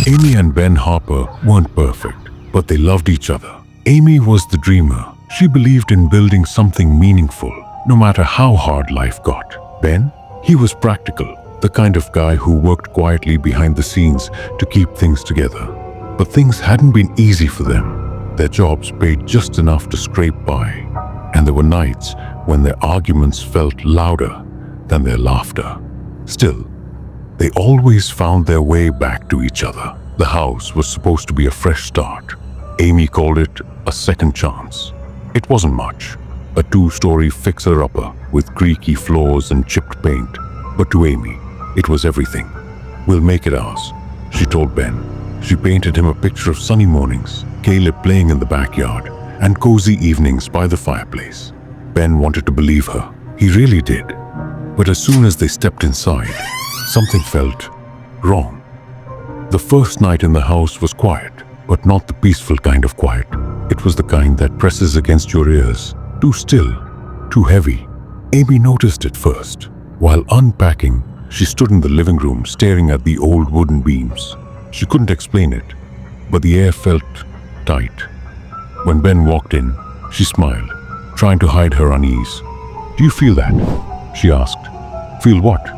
Amy and Ben Harper weren't perfect, but they loved each other. Amy was the dreamer. She believed in building something meaningful, no matter how hard life got. Ben? He was practical, the kind of guy who worked quietly behind the scenes to keep things together. But things hadn't been easy for them. Their jobs paid just enough to scrape by, and there were nights when their arguments felt louder than their laughter. Still, they always found their way back to each other. The house was supposed to be a fresh start. Amy called it a second chance. It wasn't much, a 2-story fixer-upper with creaky floors and chipped paint. But to Amy, it was everything. "We'll make it ours," she told Ben. She painted him a picture of sunny mornings, Caleb playing in the backyard, and cozy evenings by the fireplace. Ben wanted to believe her. He really did. But as soon as they stepped inside, something felt wrong. The first night in the house was quiet, but not the peaceful kind of quiet. It was the kind that presses against your ears, too still, too heavy. Amy noticed it first. While unpacking, she stood in the living room staring at the old wooden beams. She couldn't explain it, but the air felt tight. When Ben walked in, she smiled, trying to hide her unease. "Do you feel that?" she asked. "Feel what?"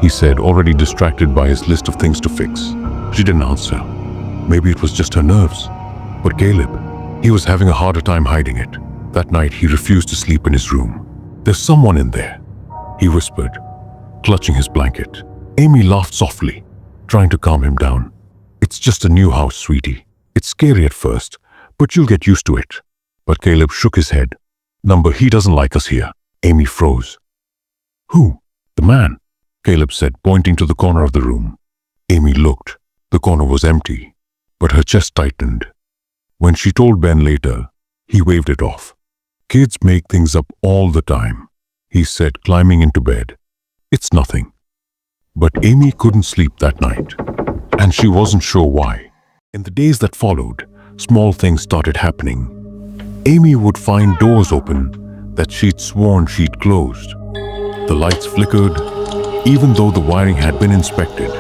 he said, already distracted by his list of things to fix. She didn't answer. Maybe it was just her nerves. But Caleb, he was having a harder time hiding it. That night, he refused to sleep in his room. "There's someone in there," he whispered, clutching his blanket. Amy laughed softly, trying to calm him down. "It's just a new house, sweetie. It's scary at first, but you'll get used to it." But Caleb shook his head. "Number, he doesn't like us here." Amy froze. "Who?" "The man," Caleb said, pointing to the corner of the room. Amy looked. The corner was empty, but her chest tightened. When she told Ben later, he waved it off. "Kids make things up all the time," he said, climbing into bed. "It's nothing." But Amy couldn't sleep that night, and she wasn't sure why. In the days that followed, small things started happening. Amy would find doors open that she'd sworn she'd closed. The lights flickered, even though the wiring had been inspected.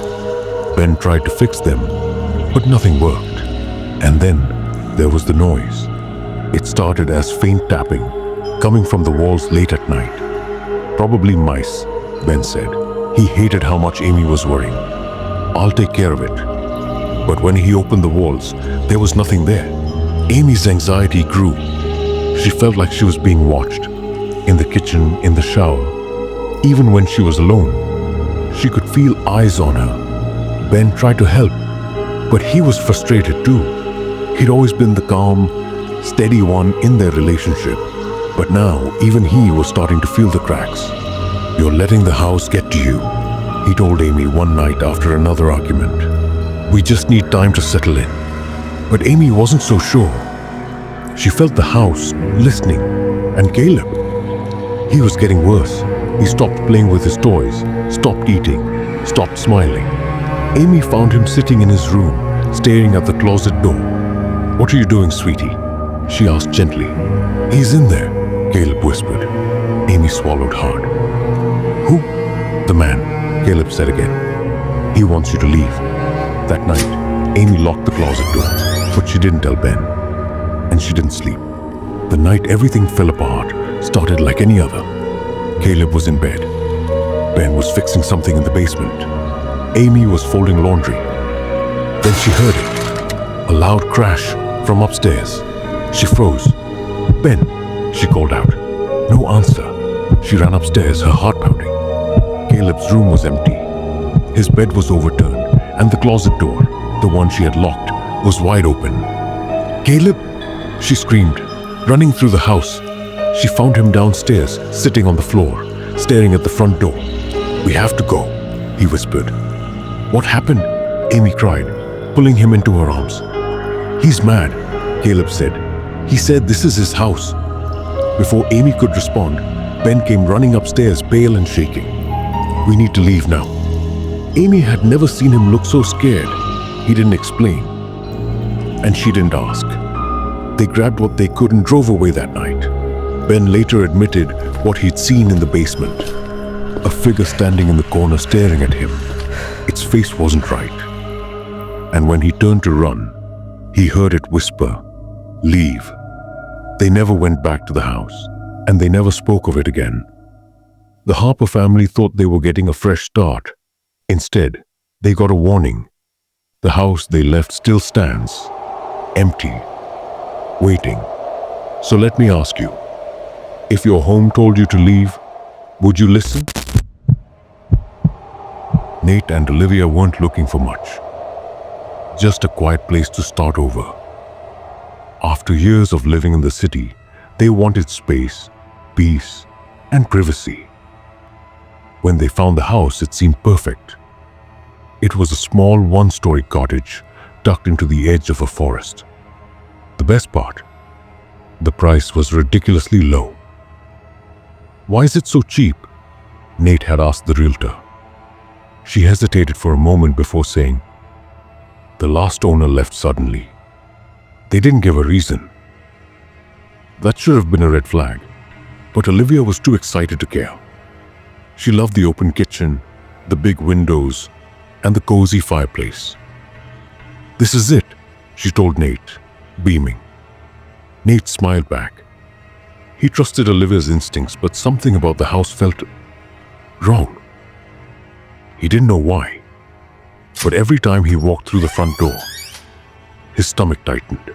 Ben tried to fix them, but nothing worked. And then there was the noise. It started as faint tapping, coming from the walls late at night. "Probably mice," Ben said. He hated how much Amy was worrying. "I'll take care of it." But when he opened the walls, there was nothing there. Amy's anxiety grew. She felt like she was being watched. In the kitchen, in the shower, even when she was alone. She could feel eyes on her. Ben tried to help, but he was frustrated too. He'd always been the calm, steady one in their relationship. But now, even he was starting to feel the cracks. "You're letting the house get to you," he told Amy one night after another argument. "We just need time to settle in." But Amy wasn't so sure. She felt the house listening. And Caleb, he was getting worse. He stopped playing with his toys, stopped eating, stopped smiling. Amy found him sitting in his room, staring at the closet door. "What are you doing, sweetie?" she asked gently. "He's in there," Caleb whispered. Amy swallowed hard. "Who?" "The man," Caleb said again. "He wants you to leave." That night, Amy locked the closet door, but she didn't tell Ben. And she didn't sleep. The night everything fell apart started like any other. Caleb was in bed. Ben was fixing something in the basement. Amy was folding laundry. Then she heard it, a loud crash from upstairs. She froze. "Ben," she called out. No answer. She ran upstairs, her heart pounding. Caleb's room was empty. His bed was overturned, and the closet door, the one she had locked, was wide open. "Caleb!" she screamed, running through the house. She found him downstairs, sitting on the floor, staring at the front door. "We have to go," he whispered. "What happened?" Amy cried, pulling him into her arms. "He's mad," Caleb said. "He said this is his house." Before Amy could respond, Ben came running upstairs, pale and shaking. "We need to leave now." Amy had never seen him look so scared. He didn't explain, and she didn't ask. They grabbed what they could and drove away that night. Ben later admitted what he'd seen in the basement. A figure standing in the corner staring at him. Its face wasn't right. and when he turned to run, he heard it whisper, "Leave." They never went back to the house, and they never spoke of it again. The Harper family thought they were getting a fresh start. Instead, they got a warning. The house they left still stands, empty, waiting. So let me ask you, if your home told you to leave, would you listen? Nate and Olivia weren't looking for much. Just a quiet place to start over. After years of living in the city, they wanted space, peace, and privacy. When they found the house, it seemed perfect. It was a small one-story cottage tucked into the edge of a forest. The best part, the price was ridiculously low. "Why is it so cheap?" Nate had asked the realtor. She hesitated for a moment before saying, "The last owner left suddenly. They didn't give a reason." That should have been a red flag, but Olivia was too excited to care. She loved the open kitchen, the big windows, and the cozy fireplace. "This is it," she told Nate, beaming. Nate smiled back. He trusted Olivia's instincts, but something about the house felt wrong. He didn't know why, but every time he walked through the front door, his stomach tightened.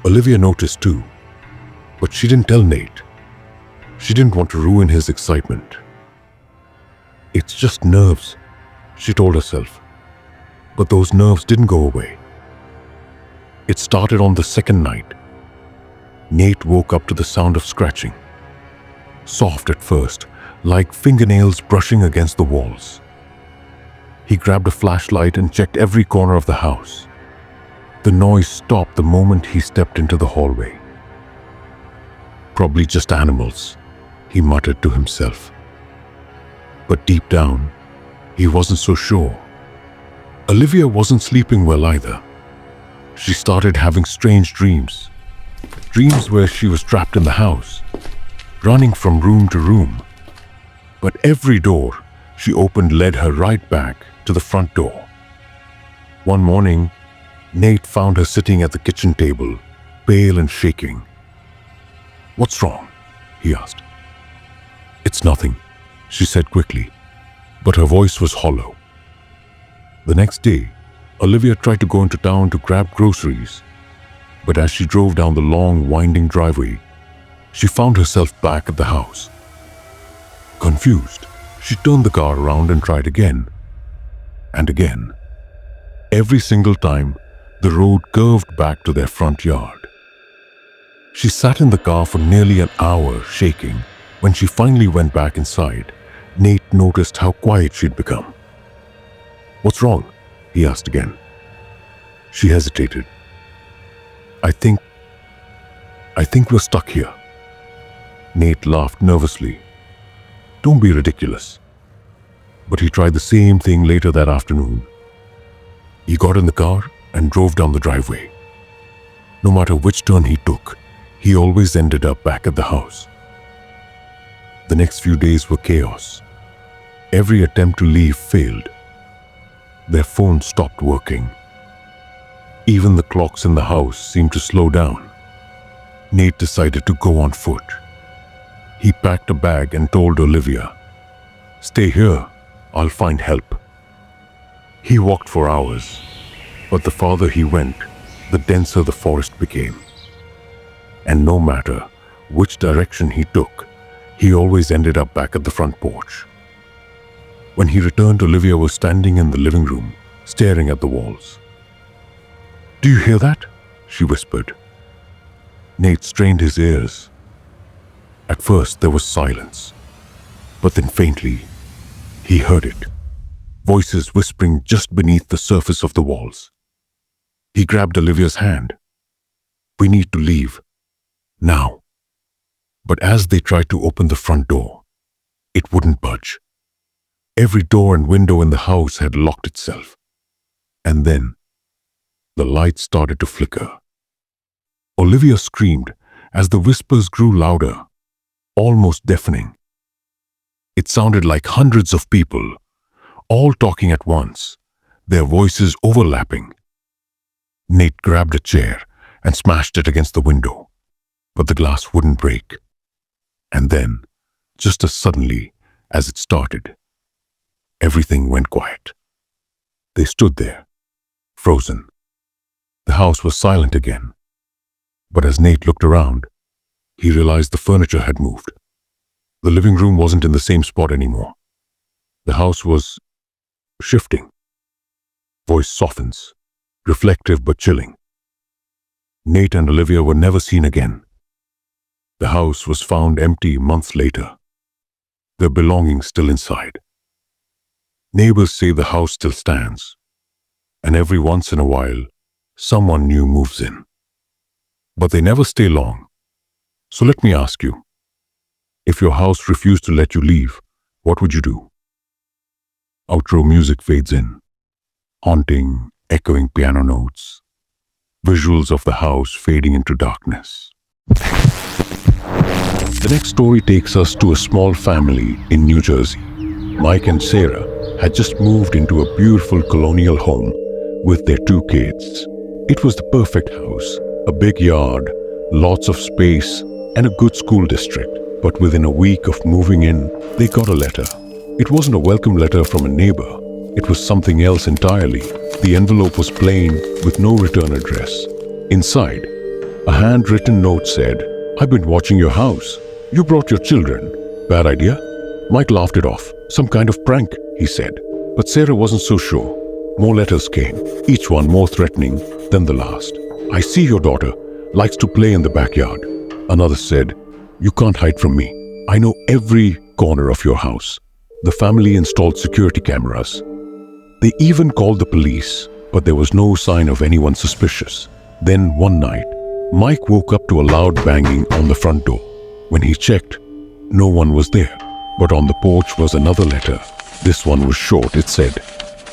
Olivia noticed too, but she didn't tell Nate. She didn't want to ruin his excitement. "It's just nerves," she told herself. But those nerves didn't go away. It started on the second night. Nate woke up to the sound of scratching. Soft at first, like fingernails brushing against the walls. He grabbed a flashlight and checked every corner of the house. The noise stopped the moment he stepped into the hallway. "Probably just animals," he muttered to himself. But deep down, he wasn't so sure. Olivia wasn't sleeping well either. She started having strange dreams. Dreams where she was trapped in the house, running from room to room. But every door she opened led her right back to the front door. One morning, Nate found her sitting at the kitchen table, pale and shaking. "What's wrong?" he asked. "It's nothing," she said quickly, but her voice was hollow. The next day, Olivia tried to go into town to grab groceries, but as she drove down the long, winding driveway, she found herself back at the house. Confused, she turned the car around and tried again and again. Every single time, the road curved back to their front yard. She sat in the car for nearly an hour, shaking. When she finally went back inside, Nate noticed how quiet she'd become. "What's wrong?" he asked again. She hesitated. I think we're stuck here." Nate laughed nervously. "Don't be ridiculous." But he tried the same thing later that afternoon. He got in the car and drove down the driveway. No matter which turn he took, he always ended up back at the house. The next few days were chaos. Every attempt to leave failed. Their phone stopped working. Even the clocks in the house seemed to slow down. Nate decided to go on foot. He packed a bag and told Olivia, "Stay here, I'll find help." He walked for hours, but the farther he went, the denser the forest became. And no matter which direction he took, he always ended up back at the front porch. When he returned, Olivia was standing in the living room, staring at the walls. "Do you hear that?" she whispered. Nate strained his ears. At first there was silence, but then faintly, he heard it. Voices whispering just beneath the surface of the walls. He grabbed Olivia's hand. "We need to leave. Now." But as they tried to open the front door, it wouldn't budge. Every door and window in the house had locked itself. And then, the lights started to flicker. Olivia screamed as the whispers grew louder, almost deafening. It sounded like hundreds of people, all talking at once, their voices overlapping. Nate grabbed a chair and smashed it against the window, but the glass wouldn't break. And then, just as suddenly as it started, everything went quiet. They stood there, frozen. The house was silent again. But as Nate looked around, he realized the furniture had moved. The living room wasn't in the same spot anymore. The house was shifting. Voice softens, reflective but chilling. Nate and Olivia were never seen again. The house was found empty months later, their belongings still inside. Neighbors say the house still stands, and every once in a while, someone new moves in. But they never stay long. So let me ask you, if your house refused to let you leave, what would you do? Outro music fades in, haunting, echoing piano notes, visuals of the house fading into darkness. The next story takes us to a small family in New Jersey. Mike and Sarah had just moved into a beautiful colonial home with their 2 kids. It was the perfect house, a big yard, lots of space, and a good school district. But within a week of moving in, they got a letter. It wasn't a welcome letter from a neighbor. It was something else entirely. The envelope was plain, with no return address. Inside, a handwritten note said, "I've been watching your house. You brought your children. Bad idea?" Mike laughed it off. "Some kind of prank," he said. But Sarah wasn't so sure. More letters came, each one more threatening than the last. "I see your daughter likes to play in the backyard." Another said, "You can't hide from me. I know every corner of your house." The family installed security cameras. They even called the police, but there was no sign of anyone suspicious. Then one night, Mike woke up to a loud banging on the front door. When he checked, no one was there. But on the porch was another letter. This one was short. It said,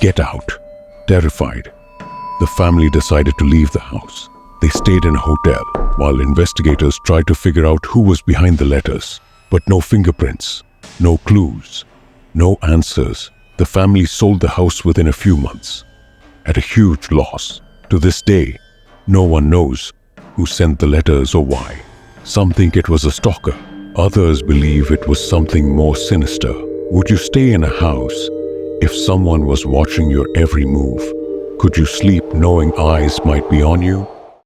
"Get out." Terrified, the family decided to leave the house. They stayed in a hotel while investigators tried to figure out who was behind the letters. But no fingerprints, no clues, no answers. The family sold the house within a few months, at a huge loss. To this day, no one knows who sent the letters or why. Some think it was a stalker. Others believe it was something more sinister. Would you stay in a house if someone was watching your every move? Could you sleep knowing eyes might be on you?